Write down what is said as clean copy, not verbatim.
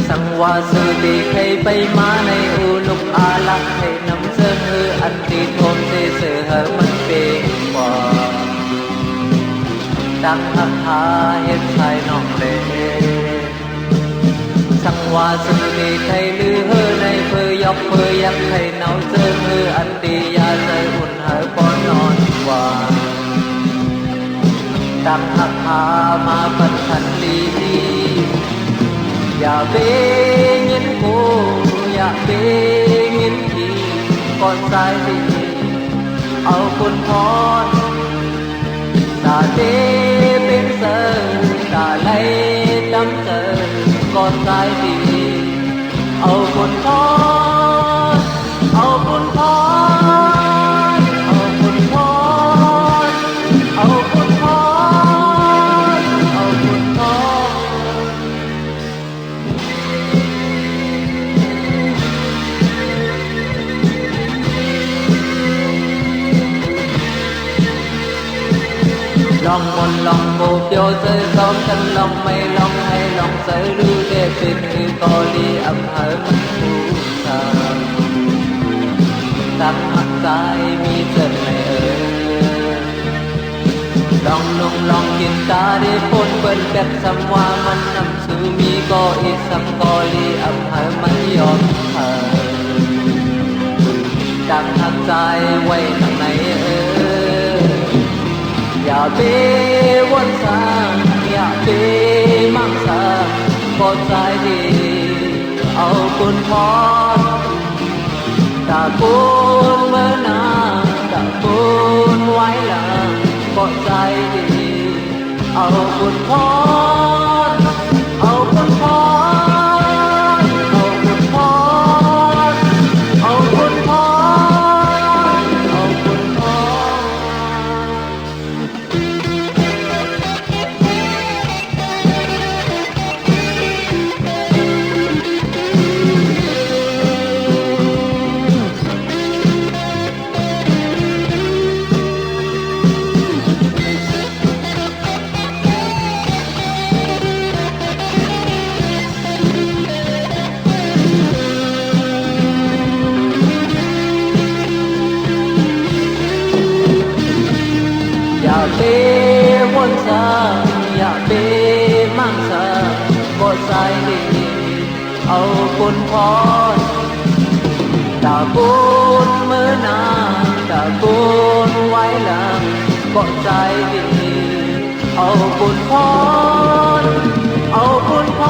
สังวาสุดีใครไปมาในอูลุกอาลักให้นำเสนออันตีโทมเสเสือหมันเป็นกว่าดังหักหาเฮ็ดชายน้องเลสังวาสุดีใครลือเฮอในเพอยอกเพอยักให้เนาเจอมืออันตียาใจอุ่นหายปอนนอนว่าดังหักหามาปันทันลีอย่าเบงินกูอย่าเบงินทีก่อนสายดีเอาคุณพรตาเดเป็นเสอตาไหลดำเจอก่อนสายดีเอาคุณพรเอาคุณพรเอาคุณพรเอาคุณพรเอาคุณพรลองมนลองโบกโยเซอซ้อมกันลองไม่ลองให้ลองเสยรู้เด็เป็นคือกอลีอำเภอมันผู้ชาตั้งหักใจมีเส้นไม่ลองลงลองกินตาได้พ้นเปิ้นแกบซ้ำว่ามันนำสู่มีก็อีกซ้ำกอลีอำเภอมันยอมดังหักใจไว้ทางไหนอย่าเบวนสางอย่าเบมั่งสางปอดใจดีเอาคุณพรตาปูนเมื่อนางตาปูนไว้หลังปอดใจดีเอาคุณพรเอาคุณพรเอาคุณพรเอาคุณพรเอาคุณพรอย่าเบวนสางอย่าเบมั่งสางบอดใจดีเอาคุณพรตาปูนเมื่อนางตาปูนไว้หลังบอดใจดีเอาคุณพรเอาคุณพร